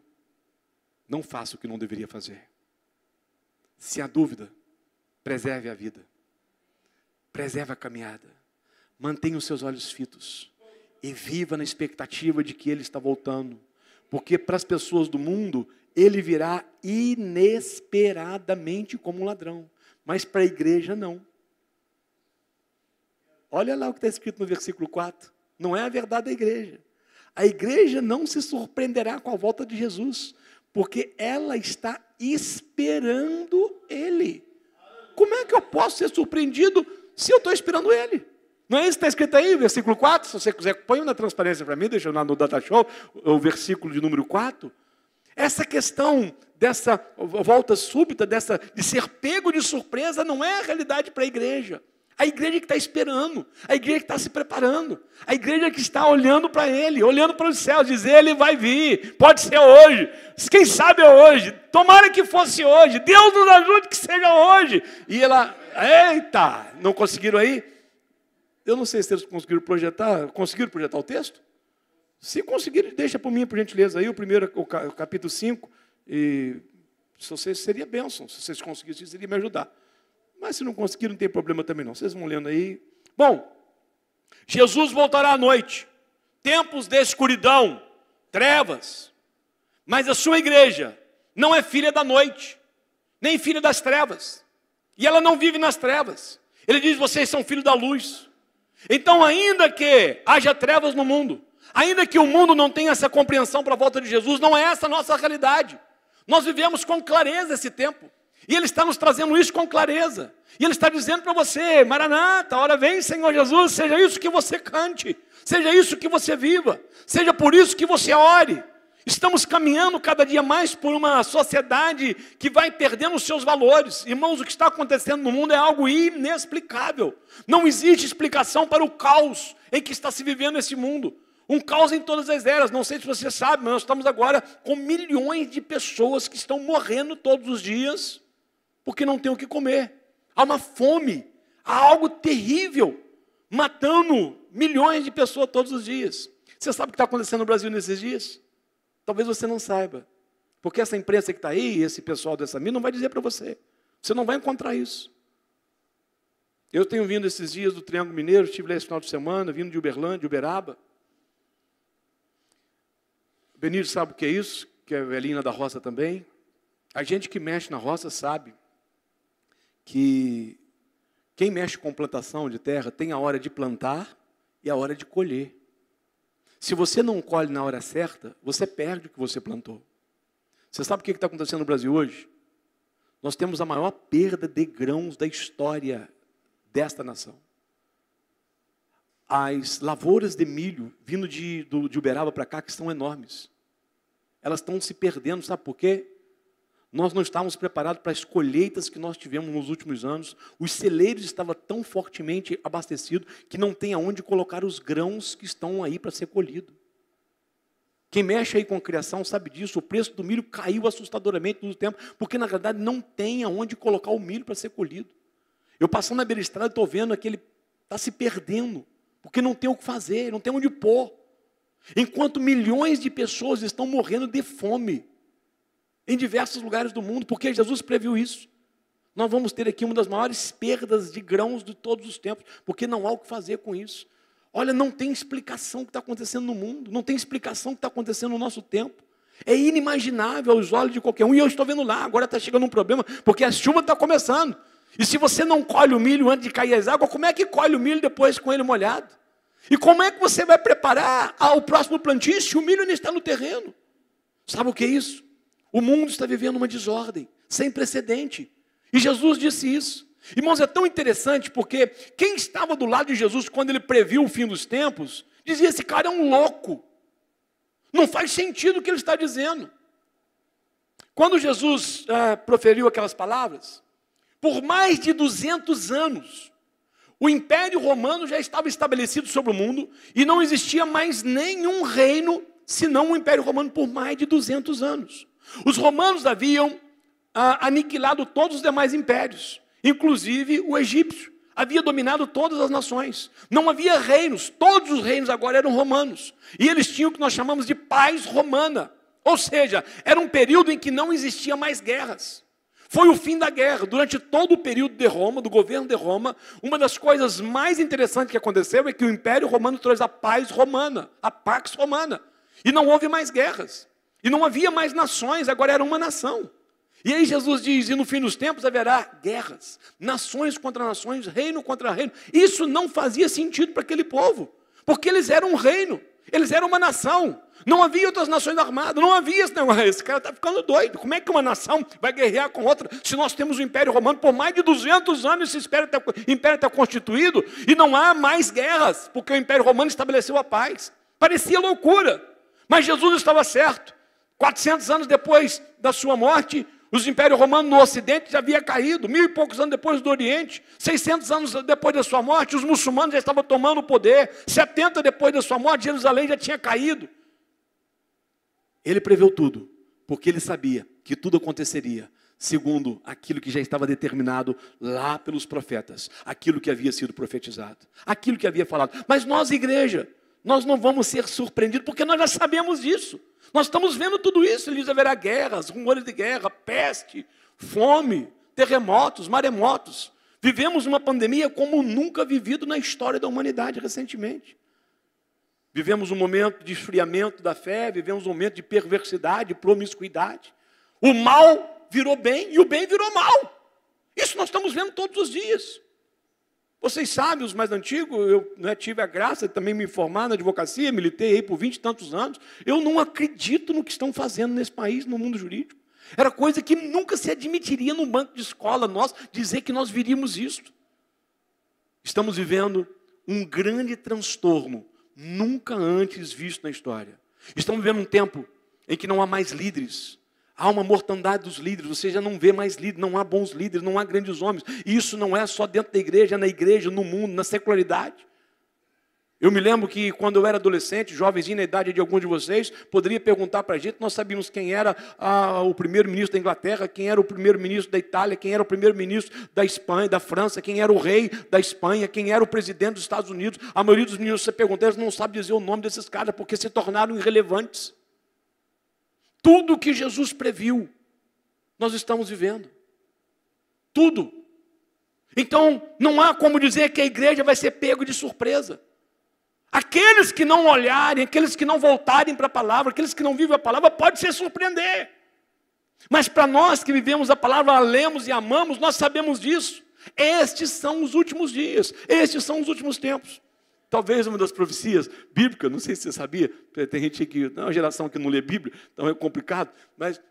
não faça o que não deveria fazer. Se há dúvida, preserve a vida, preserve a caminhada, mantenha os seus olhos fitos e viva na expectativa de que Ele está voltando. Porque para as pessoas do mundo, Ele virá inesperadamente como um ladrão. Mas para a igreja, não. Olha lá o que está escrito no versículo 4. Não é a verdade da igreja. A igreja não se surpreenderá com a volta de Jesus, porque ela está esperando Ele. Como é que eu posso ser surpreendido se eu estou esperando Ele? Não é isso que está escrito aí, versículo 4? Se você quiser, põe na transparência para mim, deixa eu lá no Data Show, o versículo de número 4. Essa questão dessa volta súbita, de ser pego de surpresa, não é a realidade para a igreja. A igreja que está esperando, a igreja que está se preparando, a igreja que está olhando para Ele, olhando para os céus, diz, Ele vai vir, pode ser hoje, quem sabe é hoje, tomara que fosse hoje, Deus nos ajude que seja hoje. E ela, eita, não conseguiram aí? Eu não sei se eles conseguiram projetar o texto? Se conseguirem, deixa por mim, por gentileza, aí o capítulo 5, e se vocês, seria bênção, se vocês conseguissem, seria me ajudar. Mas se não conseguirem, não tem problema também não, vocês vão lendo aí. Bom, Jesus voltará à noite, tempos de escuridão, trevas, mas a sua igreja não é filha da noite, nem filha das trevas, e ela não vive nas trevas. Ele diz, vocês são filhos da luz. Então, ainda que haja trevas no mundo, ainda que o mundo não tenha essa compreensão para a volta de Jesus, não é essa a nossa realidade. Nós vivemos com clareza esse tempo. E Ele está nos trazendo isso com clareza. E Ele está dizendo para você, Maranata, hora vem, Senhor Jesus, seja isso que você cante, seja isso que você viva, seja por isso que você ore. Estamos caminhando cada dia mais por uma sociedade que vai perdendo os seus valores. Irmãos, o que está acontecendo no mundo é algo inexplicável. Não existe explicação para o caos em que está se vivendo esse mundo. Um caos em todas as eras. Não sei se você sabe, mas nós estamos agora com milhões de pessoas que estão morrendo todos os dias porque não tem o que comer. Há uma fome, há algo terrível matando milhões de pessoas todos os dias. Você sabe o que está acontecendo no Brasil nesses dias? Talvez você não saiba, porque essa imprensa que está aí, esse pessoal dessa mídia, não vai dizer para você. Você não vai encontrar isso. Eu tenho vindo esses dias do Triângulo Mineiro, estive lá esse final de semana, vindo de Uberlândia, de Uberaba. O Benito sabe o que é isso, que é a velhinha da roça também. A gente que mexe na roça sabe que quem mexe com plantação de terra tem a hora de plantar e a hora de colher. Se você não colhe na hora certa, você perde o que você plantou. Você sabe o que está acontecendo no Brasil hoje? Nós temos a maior perda de grãos da história desta nação. as lavouras de milho vindo de Uberaba para cá, que estão enormes. Elas estão se perdendo, sabe por quê? Nós não estávamos preparados para as colheitas que nós tivemos nos últimos anos. Os celeiros estavam tão fortemente abastecidos que não tem aonde colocar os grãos que estão aí para ser colhido. Quem mexe aí com a criação sabe disso. O preço do milho caiu assustadoramente no tempo, porque na verdade não tem aonde colocar o milho para ser colhido. Eu passando na beira-estrada estou vendo que ele está se perdendo, porque não tem o que fazer, não tem onde pôr. Enquanto milhões de pessoas estão morrendo de fome em diversos lugares do mundo, porque Jesus previu isso. Nós vamos ter aqui uma das maiores perdas de grãos de todos os tempos, porque não há o que fazer com isso. Olha, não tem explicação o que está acontecendo no mundo, não tem explicação o que está acontecendo no nosso tempo. É inimaginável aos olhos de qualquer um, e eu estou vendo lá, agora está chegando um problema, porque a chuva está começando. E se você não colhe o milho antes de cair as águas, como é que colhe o milho depois com ele molhado? E como é que você vai preparar o próximo plantio se o milho ainda está no terreno? Sabe o que é isso? O mundo está vivendo uma desordem sem precedente. E Jesus disse isso. Irmãos, é tão interessante porque quem estava do lado de Jesus quando ele previu o fim dos tempos, dizia: esse cara é um louco. Não faz sentido o que ele está dizendo. Quando Jesus proferiu aquelas palavras, por mais de 200 anos, o Império Romano já estava estabelecido sobre o mundo e não existia mais nenhum reino senão o Império Romano por mais de 200 anos. Os romanos haviam aniquilado todos os demais impérios, inclusive o egípcio. Havia dominado todas as nações. Não havia reinos, todos os reinos agora eram romanos. E eles tinham o que nós chamamos de paz romana. Ou seja, era um período em que não existia mais guerras. Foi o fim da guerra. Durante todo o período de Roma, do governo de Roma, uma das coisas mais interessantes que aconteceu é que o Império Romano trouxe a paz romana, a Pax Romana. E não houve mais guerras. E não havia mais nações, agora era uma nação. E aí Jesus diz: e no fim dos tempos haverá guerras, nações contra nações, reino contra reino. Isso não fazia sentido para aquele povo, porque eles eram um reino, eles eram uma nação. Não havia outras nações armadas, não havia esse negócio. Esse cara está ficando doido. Como é que uma nação vai guerrear com outra se nós temos o Império Romano por mais de 200 anos, esse Império está constituído e não há mais guerras, porque o Império Romano estabeleceu a paz. Parecia loucura, mas Jesus estava certo. 400 anos depois da sua morte, os impérios romanos no Ocidente já havia caído. 1000 e poucos anos depois do Oriente. 600 anos depois da sua morte, os muçulmanos já estavam tomando o poder. 70 depois da sua morte, Jerusalém já tinha caído. Ele preveu tudo, porque ele sabia que tudo aconteceria segundo aquilo que já estava determinado lá pelos profetas. Aquilo que havia sido profetizado. Aquilo que havia falado. Mas nós, igreja, nós não vamos ser surpreendidos, porque nós já sabemos disso. Nós estamos vendo tudo isso. Ele diz: haverá guerras, rumores de guerra, peste, fome, terremotos, maremotos. Vivemos uma pandemia como nunca vivido na história da humanidade recentemente. Vivemos um momento de esfriamento da fé, vivemos um momento de perversidade, promiscuidade. O mal virou bem e o bem virou mal. Isso nós estamos vendo todos os dias. Vocês sabem, os mais antigos, eu tive a graça de também me formar na advocacia, militei aí por 20 e tantos anos. Eu não acredito no que estão fazendo nesse país, no mundo jurídico. Era coisa que nunca se admitiria num banco de escola nós dizer que nós viríamos isso. Estamos vivendo um grande transtorno, nunca antes visto na história. Estamos vivendo um tempo em que não há mais líderes. Há uma mortandade dos líderes, você já não vê mais líderes, não há bons líderes, não há grandes homens. E isso não é só dentro da igreja, é na igreja, no mundo, na secularidade. Eu me lembro que quando eu era adolescente, jovenzinho na idade de alguns de vocês, poderia perguntar para a gente, nós sabíamos quem era o primeiro-ministro da Inglaterra, quem era o primeiro-ministro da Itália, quem era o primeiro-ministro da Espanha, da França, quem era o rei da Espanha, quem era o presidente dos Estados Unidos. A maioria dos meninos, você pergunta, eles não sabem dizer o nome desses caras, porque se tornaram irrelevantes. Tudo que Jesus previu, nós estamos vivendo. Tudo. Então, não há como dizer que a igreja vai ser pego de surpresa. Aqueles que não olharem, aqueles que não voltarem para a palavra, aqueles que não vivem a palavra, pode se surpreender. Mas para nós que vivemos a palavra, a lemos e amamos, nós sabemos disso. Estes são os últimos dias, estes são os últimos tempos. Talvez uma das profecias bíblicas, não sei se você sabia, tem gente que, não, uma geração que não lê Bíblia, então é complicado, mas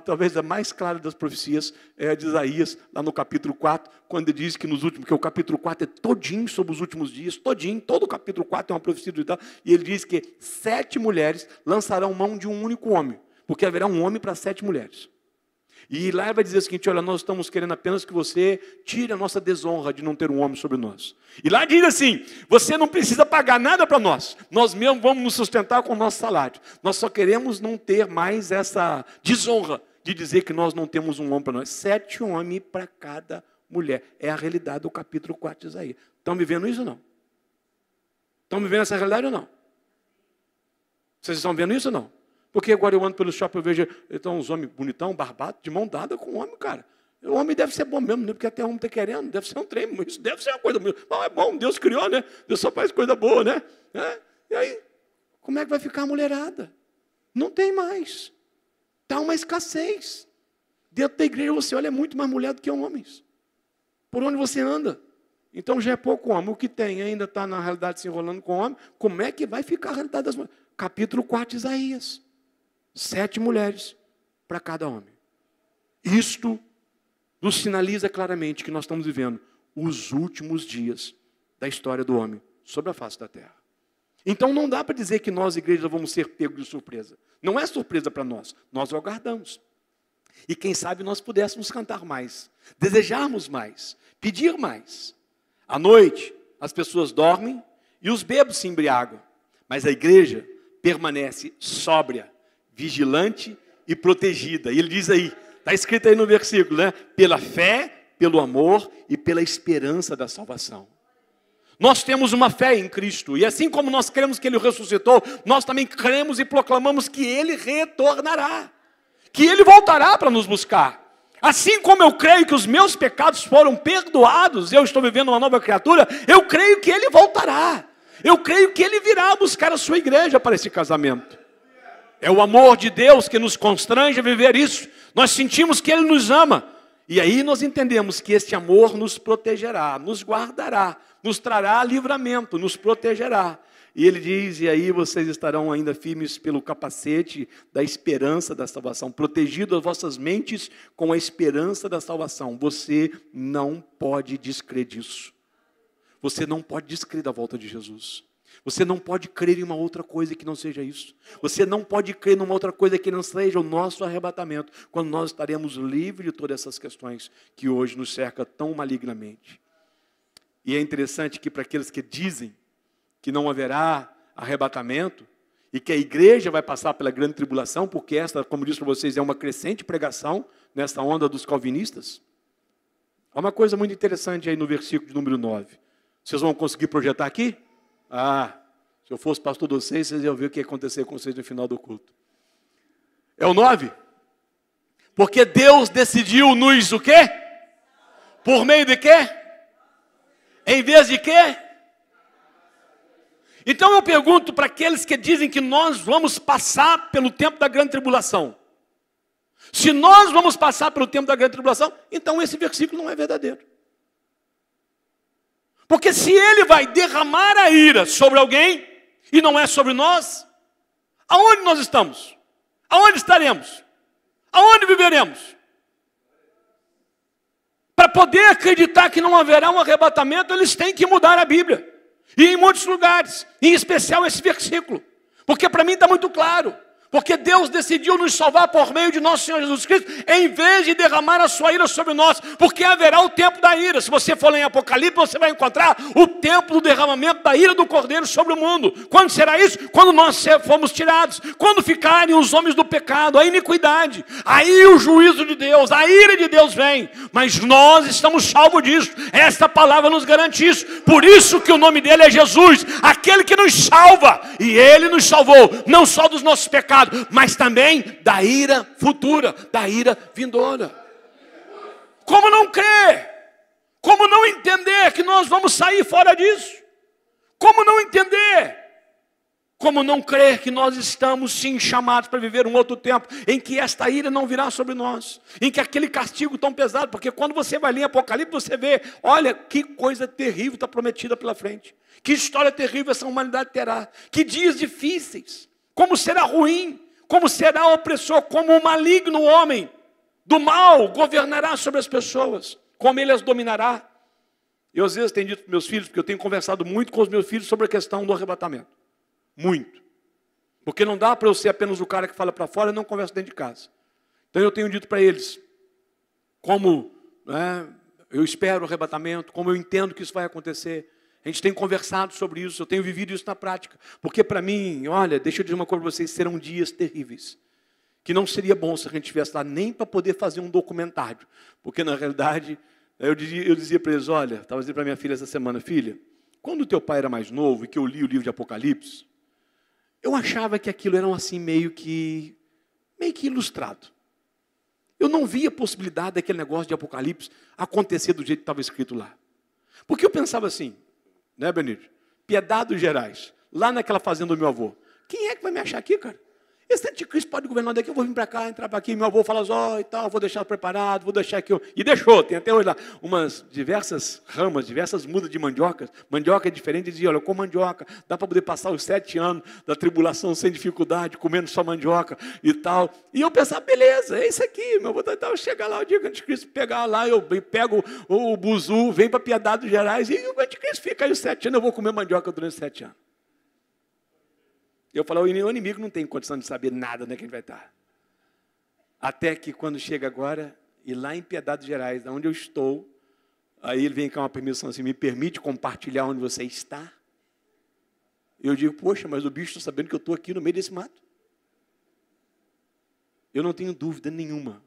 talvez a mais clara das profecias é a de Isaías, lá no capítulo 4, quando ele diz que que o capítulo 4 é todinho sobre os últimos dias, todo o capítulo 4 é uma profecia do tal, e ele diz que 7 mulheres lançarão mão de um único homem, porque haverá um homem para 7 mulheres. E lá ele vai dizer o seguinte, olha, nós estamos querendo apenas que você tire a nossa desonra de não ter um homem sobre nós. E lá diz assim, você não precisa pagar nada para nós mesmos vamos nos sustentar com o nosso salário. Nós só queremos não ter mais essa desonra de dizer que nós não temos um homem para nós. 7 homens para cada mulher. É a realidade do capítulo 4 de Isaías. Estão vivendo isso ou não? Estão vivendo essa realidade ou não? Vocês estão vendo isso ou não? Porque agora eu ando pelo shopping, eu vejo então, uns homens bonitão, barbados, de mão dada com o homem, cara. O homem deve ser bom mesmo, né? Porque até o homem está querendo, deve ser um trem, isso deve ser uma coisa boa. Não, é bom, Deus criou, né? Deus só faz coisa boa, né? E aí, como é que vai ficar a mulherada? Não tem mais. Está uma escassez. Dentro da igreja você olha, é muito mais mulher do que homens. Por onde você anda? Então já é pouco homem. O que tem ainda está na realidade se enrolando com homem. Como é que vai ficar a realidade das mulheres? Capítulo 4 de Isaías. 7 mulheres para cada homem. Isto nos sinaliza claramente que nós estamos vivendo os últimos dias da história do homem sobre a face da terra. Então não dá para dizer que nós, igreja, vamos ser pegos de surpresa. Não é surpresa para nós, nós o aguardamos. E quem sabe nós pudéssemos cantar mais, desejarmos mais, pedir mais. À noite, as pessoas dormem e os bêbados se embriagam, mas a igreja permanece sóbria, vigilante e protegida. E ele diz aí, está escrito aí no versículo, né? Pela fé, pelo amor e pela esperança da salvação. Nós temos uma fé em Cristo, e assim como nós cremos que Ele ressuscitou, nós também cremos e proclamamos que Ele retornará, que Ele voltará para nos buscar. Assim como eu creio que os meus pecados foram perdoados, eu estou vivendo uma nova criatura, eu creio que Ele voltará. Eu creio que Ele virá buscar a sua igreja para esse casamento. É o amor de Deus que nos constrange a viver isso. Nós sentimos que Ele nos ama. E aí nós entendemos que este amor nos protegerá, nos guardará, nos trará livramento, nos protegerá. E Ele diz, e aí vocês estarão ainda firmes pelo capacete da esperança da salvação, protegido as vossas mentes com a esperança da salvação. Você não pode descrer disso. Você não pode descrer da volta de Jesus. Você não pode crer em uma outra coisa que não seja isso. Você não pode crer em uma outra coisa que não seja o nosso arrebatamento, quando nós estaremos livres de todas essas questões que hoje nos cercam tão malignamente. E é interessante que para aqueles que dizem que não haverá arrebatamento e que a igreja vai passar pela grande tribulação, porque esta, como disse para vocês, é uma crescente pregação nessa onda dos calvinistas. Há uma coisa muito interessante aí no versículo de número 9. Vocês vão conseguir projetar aqui? Se eu fosse pastor de vocês iam ver o que ia acontecer com vocês no final do culto. É o 9. Porque Deus decidiu nos o quê? Por meio de quê? Em vez de quê? Então eu pergunto para aqueles que dizem que nós vamos passar pelo tempo da grande tribulação. Se nós vamos passar pelo tempo da grande tribulação, então esse versículo não é verdadeiro. Porque se Ele vai derramar a ira sobre alguém, e não é sobre nós, aonde nós estamos? Aonde estaremos? Aonde viveremos? Para poder acreditar que não haverá um arrebatamento, eles têm que mudar a Bíblia. E em muitos lugares, em especial esse versículo. Porque para mim está muito claro. Porque Deus decidiu nos salvar por meio de nosso Senhor Jesus Cristo, em vez de derramar a sua ira sobre nós, porque haverá o tempo da ira. Se você for lá em Apocalipse, você vai encontrar o tempo do derramamento da ira do Cordeiro sobre o mundo. Quando será isso? Quando nós formos tirados. Quando ficarem os homens do pecado, a iniquidade. Aí o juízo de Deus, a ira de Deus vem. Mas nós estamos salvos disso. Esta palavra nos garante isso. Por isso que o nome dele é Jesus, aquele que nos salva. E Ele nos salvou, não só dos nossos pecados, mas também da ira futura, da ira vindoura. Como não crer? Como não entender que nós vamos sair fora disso? Como não entender? Como não crer que nós estamos sim chamados para viver um outro tempo, em que esta ira não virá sobre nós, em que aquele castigo tão pesado, porque quando você vai ler Apocalipse, você vê, olha, que coisa terrível está prometida pela frente, que história terrível essa humanidade terá, que dias difíceis, como será ruim, como será opressor, como o maligno homem do mal governará sobre as pessoas, como ele as dominará. Eu às vezes tenho dito para meus filhos, porque eu tenho conversado muito com os meus filhos sobre a questão do arrebatamento. Muito. Porque não dá para eu ser apenas o cara que fala para fora e não conversa dentro de casa. Então eu tenho dito para eles, como eu espero o arrebatamento, como eu entendo que isso vai acontecer. A gente tem conversado sobre isso, eu tenho vivido isso na prática. Porque para mim, olha, deixa eu dizer uma coisa para vocês, serão dias terríveis. Que não seria bom se a gente estivesse lá nem para poder fazer um documentário. Porque na realidade, eu dizia para eles, olha, estava dizendo para minha filha essa semana, filha, quando o teu pai era mais novo e que eu li o livro de Apocalipse, eu achava que aquilo era assim meio que ilustrado. Eu não via a possibilidade daquele negócio de Apocalipse acontecer do jeito que estava escrito lá. Porque eu pensava assim, né, Benito? Piedade dos Gerais, lá naquela fazenda do meu avô. Quem é que vai me achar aqui, cara? Esse anticristo pode governar daqui, eu vou vir para cá, entrar para aqui, meu avô fala, e tal, vou deixar preparado, vou deixar aqui. E deixou, tem até hoje lá umas diversas ramas, diversas mudas de mandioca. Mandioca é diferente, dizia, olha, com mandioca, dá para poder passar os 7 anos da tribulação sem dificuldade, comendo só mandioca e tal. E eu pensava, beleza, é isso aqui, meu avô então chegar lá, o dia que o anticristo pegar lá, eu pego o buzu, vem para Piedade dos Gerais, e o anticristo fica aí os 7 anos, eu vou comer mandioca durante 7 anos. Eu falo, o inimigo não tem condição de saber nada, né, que a gente vai estar. Até que quando chega agora, e lá em Piedade dos Gerais, onde eu estou, aí ele vem com uma permissão assim, me permite compartilhar onde você está? Eu digo, poxa, mas o bicho está sabendo que eu estou aqui no meio desse mato. Eu não tenho dúvida nenhuma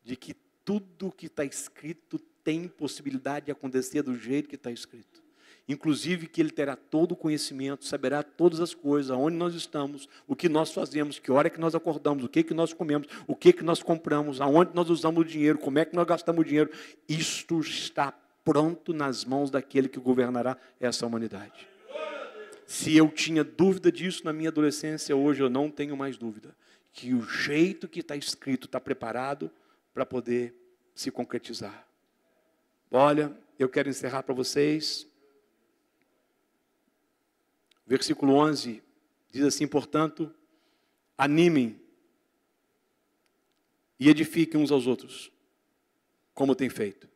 de que tudo que está escrito tem possibilidade de acontecer do jeito que está escrito. Inclusive que ele terá todo o conhecimento, saberá todas as coisas, aonde nós estamos, o que nós fazemos, que hora que nós acordamos, o que nós comemos, o que nós compramos, aonde nós usamos o dinheiro, como é que nós gastamos o dinheiro. Isto está pronto nas mãos daquele que governará essa humanidade. Se eu tinha dúvida disso na minha adolescência, hoje eu não tenho mais dúvida. Que o jeito que está escrito está preparado para poder se concretizar. Olha, eu quero encerrar para vocês. Versículo 11 diz assim, portanto, animem e edifiquem uns aos outros, como tem feito.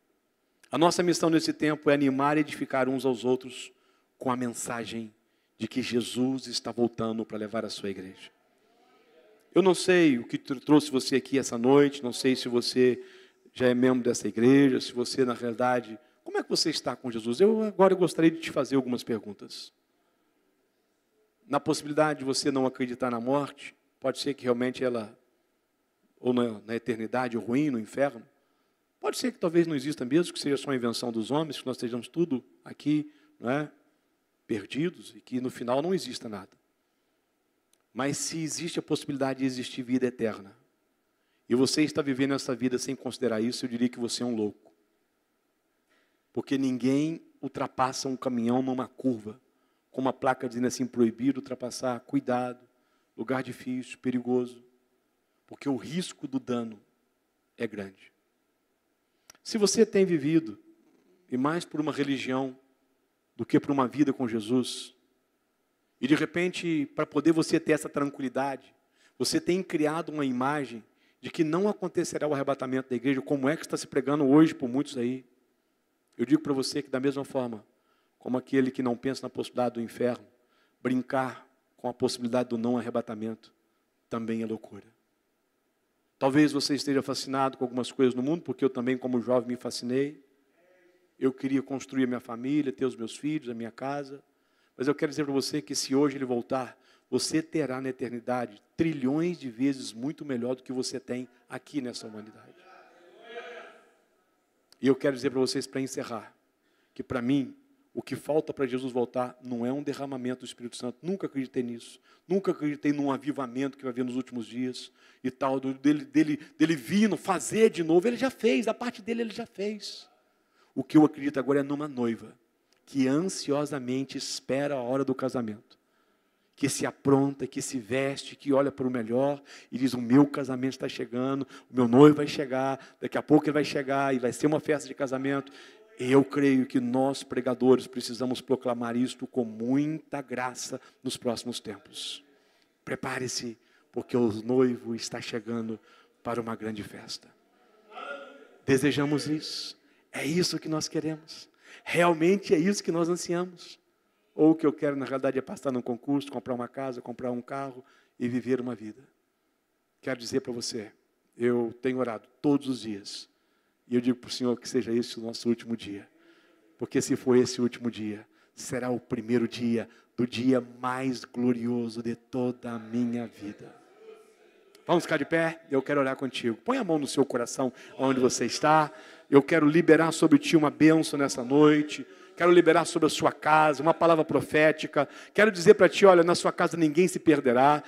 A nossa missão nesse tempo é animar e edificar uns aos outros com a mensagem de que Jesus está voltando para levar a sua igreja. Eu não sei o que trouxe você aqui essa noite, não sei se você já é membro dessa igreja, se você, na realidade, como é que você está com Jesus? Agora eu gostaria de te fazer algumas perguntas. Na possibilidade de você não acreditar na morte, pode ser que realmente ela, ou na eternidade, ou ruim, no inferno, pode ser que talvez não exista mesmo, que seja só uma invenção dos homens, que nós estejamos tudo aqui, não é, perdidos, e que no final não exista nada. Mas se existe a possibilidade de existir vida eterna, e você está vivendo essa vida sem considerar isso, eu diria que você é um louco. Porque ninguém ultrapassa um caminhão numa curva, com uma placa dizendo assim, proibido ultrapassar, cuidado, lugar difícil, perigoso, porque o risco do dano é grande. Se você tem vivido, e mais por uma religião, do que por uma vida com Jesus, e de repente, para poder você ter essa tranquilidade, você tem criado uma imagem de que não acontecerá o arrebatamento da igreja, como é que está se pregando hoje por muitos aí. Eu digo para você que da mesma forma, como aquele que não pensa na possibilidade do inferno, brincar com a possibilidade do não arrebatamento também é loucura. Talvez você esteja fascinado com algumas coisas no mundo, porque eu também, como jovem, me fascinei. Eu queria construir a minha família, ter os meus filhos, a minha casa. Mas eu quero dizer para você que se hoje ele voltar, você terá na eternidade trilhões de vezes muito melhor do que você tem aqui nessa humanidade. E eu quero dizer para vocês, para encerrar, que para mim, o que falta para Jesus voltar não é um derramamento do Espírito Santo. Nunca acreditei nisso. Nunca acreditei num avivamento que vai haver nos últimos dias. E tal, dele vir, fazer de novo. Ele já fez, a parte dele ele já fez. O que eu acredito agora é numa noiva que ansiosamente espera a hora do casamento. que se apronta, que se veste, que olha para o melhor e diz: o meu casamento está chegando, o meu noivo vai chegar, daqui a pouco ele vai chegar e vai ser uma festa de casamento. Eu creio que nós, pregadores, precisamos proclamar isto com muita graça nos próximos tempos. Prepare-se, porque o noivo está chegando para uma grande festa. Desejamos isso. É isso que nós queremos. Realmente é isso que nós ansiamos. Ou o que eu quero, na realidade, é passar num concurso, comprar uma casa, comprar um carro e viver uma vida. Quero dizer para você, eu tenho orado todos os dias. E eu digo para o Senhor que seja esse o nosso último dia. Porque se for esse o último dia, será o primeiro dia do dia mais glorioso de toda a minha vida. Vamos ficar de pé? Eu quero orar contigo. Põe a mão no seu coração, onde você está. Eu quero liberar sobre ti uma bênção nessa noite. Quero liberar sobre a sua casa uma palavra profética. Quero dizer para ti, olha, na sua casa ninguém se perderá.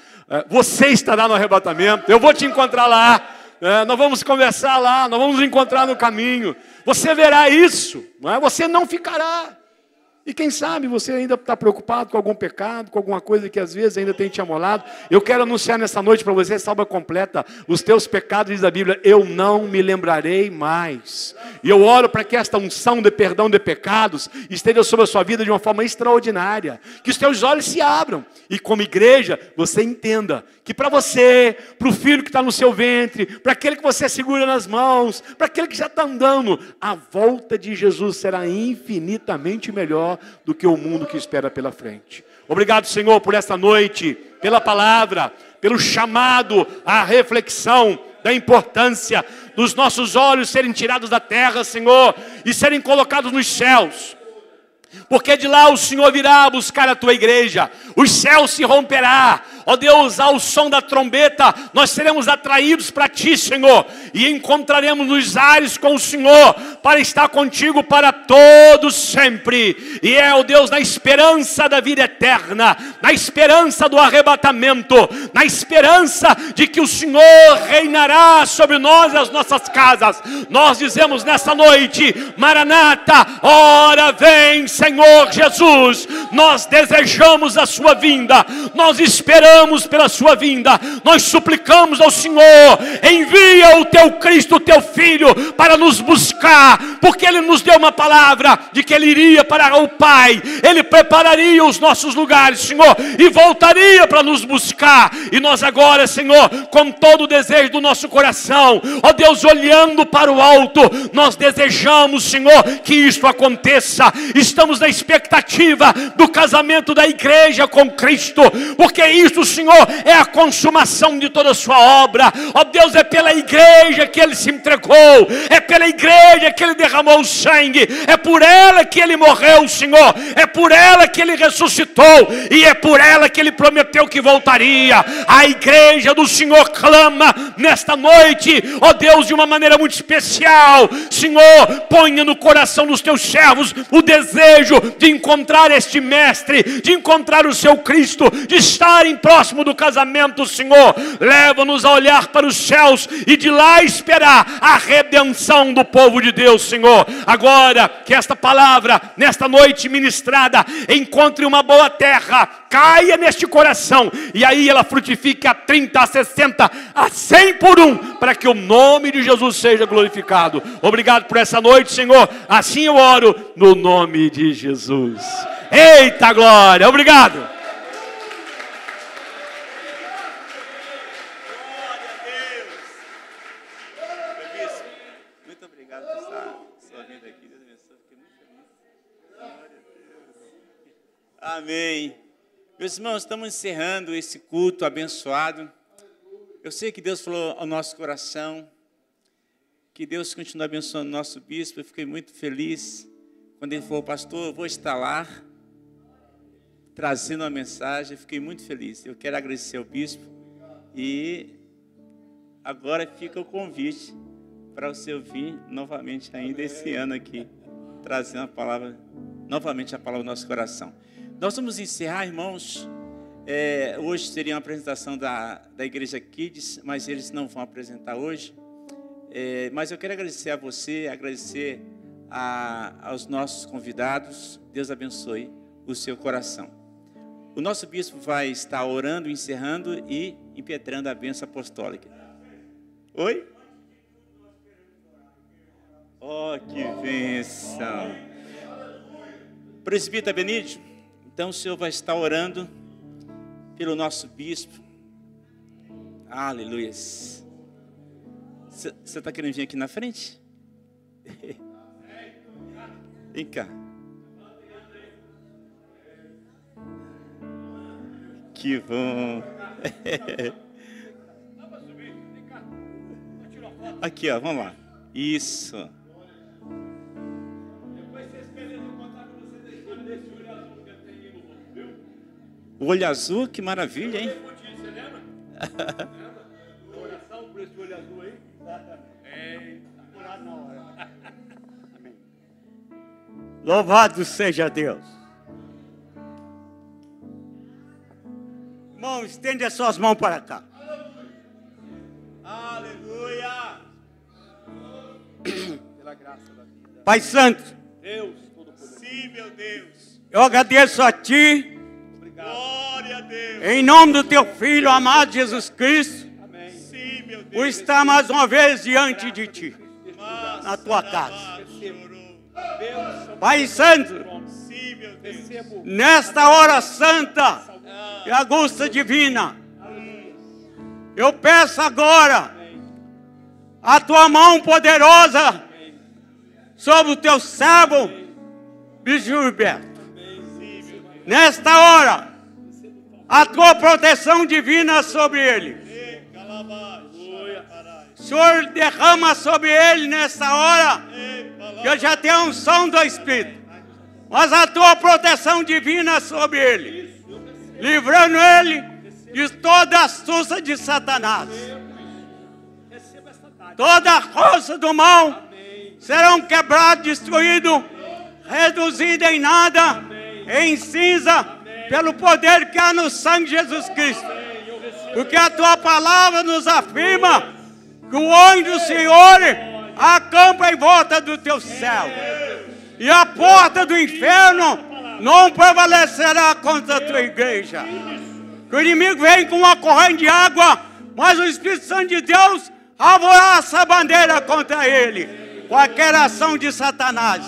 Você estará no arrebatamento. Eu vou te encontrar lá. Nós vamos conversar lá. Nós vamos nos encontrar no caminho. Você verá isso. Não é? Você não ficará. E quem sabe você ainda está preocupado com algum pecado, com alguma coisa que às vezes ainda tem te amolado. Eu quero anunciar nessa noite para você, salva completa, os teus pecados, diz a Bíblia, eu não me lembrarei mais. E eu oro para que esta unção de perdão de pecados esteja sobre a sua vida de uma forma extraordinária. Que os teus olhos se abram. E como igreja, você entenda que para você, para o filho que está no seu ventre, para aquele que você segura nas mãos, para aquele que já está andando, a volta de Jesus será infinitamente melhor do que o mundo que espera pela frente. Obrigado, Senhor, por esta noite, pela palavra, pelo chamado à reflexão da importância dos nossos olhos serem tirados da terra, Senhor, e serem colocados nos céus. Porque de lá o Senhor virá buscar a tua igreja, os céus se romperá, ó Deus, ao som da trombeta, nós seremos atraídos para ti, Senhor, e encontraremos nos ares com o Senhor, para estar contigo para todos sempre, e ó Deus, na esperança da vida eterna, na esperança do arrebatamento, na esperança de que o Senhor reinará sobre nós e as nossas casas, nós dizemos nessa noite, Maranata, ora vem, Senhor Jesus, nós desejamos a sua vinda, nós esperamos pela sua vinda, nós suplicamos ao Senhor, envia o teu Cristo, o teu Filho, para nos buscar, porque Ele nos deu uma palavra, de que Ele iria para o Pai, Ele prepararia os nossos lugares, Senhor, e voltaria para nos buscar, e nós agora, Senhor, com todo o desejo do nosso coração, ó Deus, olhando para o alto, nós desejamos, Senhor, que isto aconteça, estamos na expectativa do casamento da igreja com Cristo, porque isso, Senhor, é a consumação de toda a sua obra, ó Deus, é pela igreja que Ele se entregou, é pela igreja que Ele derramou o sangue, é por ela que Ele morreu, Senhor, é por ela que Ele ressuscitou, e é por ela que Ele prometeu que voltaria. A igreja do Senhor clama nesta noite, ó Deus, de uma maneira muito especial, Senhor, ponha no coração dos teus servos o desejo de encontrar este mestre, de encontrar o seu Cristo, de estarem próximo do casamento, Senhor. Leva-nos a olhar para os céus e de lá esperar a redenção do povo de Deus, Senhor. Agora que esta palavra, nesta noite ministrada, encontre uma boa terra, caia neste coração, e aí ela frutifique a 30, a 60, a 100 por um, para que o nome de Jesus seja glorificado. Obrigado por essa noite, Senhor. Assim eu oro no nome de Jesus. Eita glória, obrigado. Glória a Deus. Muito obrigado por estar sua vida aqui. Deus abençoe, fiquei muito feliz. Glória a Deus. Amém. Meus irmãos, estamos encerrando esse culto abençoado. Eu sei que Deus falou ao nosso coração, que Deus continue abençoando o nosso bispo. Eu fiquei muito feliz quando ele falou, pastor, eu vou estar lá, trazendo uma mensagem. Eu fiquei muito feliz. Eu quero agradecer ao bispo. E agora fica o convite para você vir novamente ainda esse ano aqui, trazendo a palavra, novamente a palavra do nosso coração. Nós vamos encerrar, irmãos. Hoje seria uma apresentação da Igreja Kids, mas eles não vão apresentar hoje. Mas eu quero agradecer a você, agradecer aos nossos convidados. Deus abençoe o seu coração. O nosso bispo vai estar orando, encerrando e impetrando a bênção apostólica. Oi? Oh, que bênção! Presbítero Benítez, então o senhor vai estar orando pelo nosso bispo. Aleluia. Você está querendo vir aqui na frente? Vem cá. Que bom. Aqui, ó, vamos lá. Isso. O olho azul, que maravilha, hein? Você lembra? Oração por esse olho azul aí? Curado na hora. Amém. Louvado seja Deus. Irmão, estende as suas mãos para cá. Aleluia. Pela graça da vida. Pai Santo, Deus Todo-Poderoso. Sim, meu Deus. eu agradeço a Ti, Obrigado. Glória a Deus. em nome do Teu Filho amado Jesus Cristo, Amém. Sim, meu Deus. por estar mais uma vez diante de Ti, na Tua casa. Pai Santo, Sim, meu Deus. nesta hora santa e augusta divina, eu peço agora a Tua mão poderosa sobre o Teu servo, Bispo Gilberto. Nesta hora, a Tua proteção divina sobre ele. Senhor, derrama sobre ele nesta hora, que eu já tenho a unção do Espírito, mas a Tua proteção divina sobre ele, livrando ele de toda astúcia de Satanás. Toda a força do mal serão quebradas, destruídas, reduzidas em nada, em cinza, pelo poder que há no sangue de Jesus Cristo. Porque a Tua palavra nos afirma que o anjo do Senhor acampa em volta do Teu céu, e a porta do inferno não prevalecerá contra a Tua igreja. Que o inimigo vem com uma corrente de água, mas o Espírito Santo de Deus alvoroça a bandeira contra ele. Qualquer ação de Satanás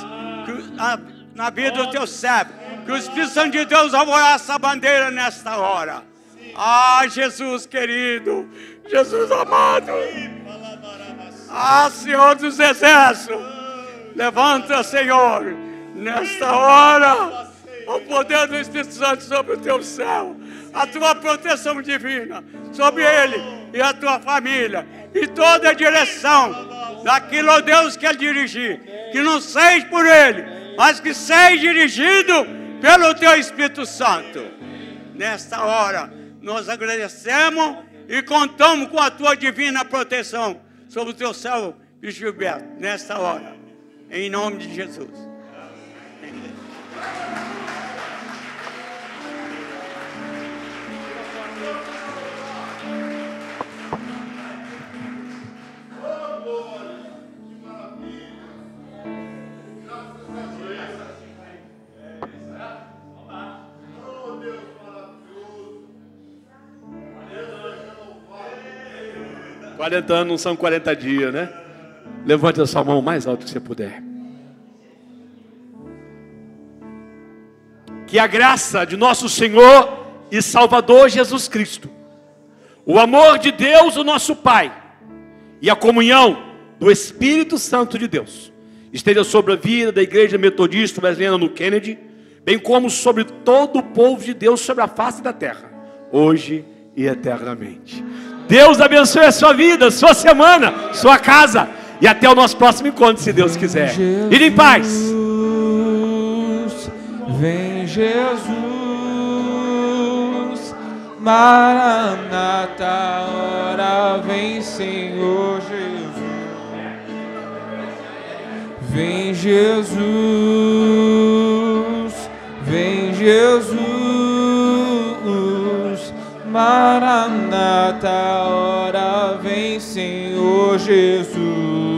na vida do Teu servo, que o Espírito Santo de Deus alvoroça a bandeira nesta hora. Ah, Jesus querido, Jesus amado, ah, Senhor dos exércitos, levanta, Senhor, nesta hora, o poder do Espírito Santo sobre o Teu céu, a Tua proteção divina sobre ele e a Tua família, e toda a direção daquilo, ó Deus, que ele dirigir, que não seja por ele, mas que seja dirigido pelo Teu Espírito Santo. Nesta hora, nós agradecemos e contamos com a Tua divina proteção sobre o Teu servo, Bispo Gilberto, nesta hora, em nome de Jesus. Há 40 anos não são 40 dias, né? Levante a sua mão mais alto que você puder. Que a graça de nosso Senhor e Salvador Jesus Cristo, o amor de Deus, o nosso Pai, e a comunhão do Espírito Santo de Deus esteja sobre a vida da Igreja Metodista Wesleyana no Kennedy, bem como sobre todo o povo de Deus sobre a face da terra, hoje e eternamente. Deus abençoe a sua vida, sua semana, sua casa, e até o nosso próximo encontro, se Deus quiser. Ide em paz. Vem Jesus, Maranata, ora vem Senhor Jesus. Vem Jesus, vem Jesus, Maranata, ora vem Senhor Jesus.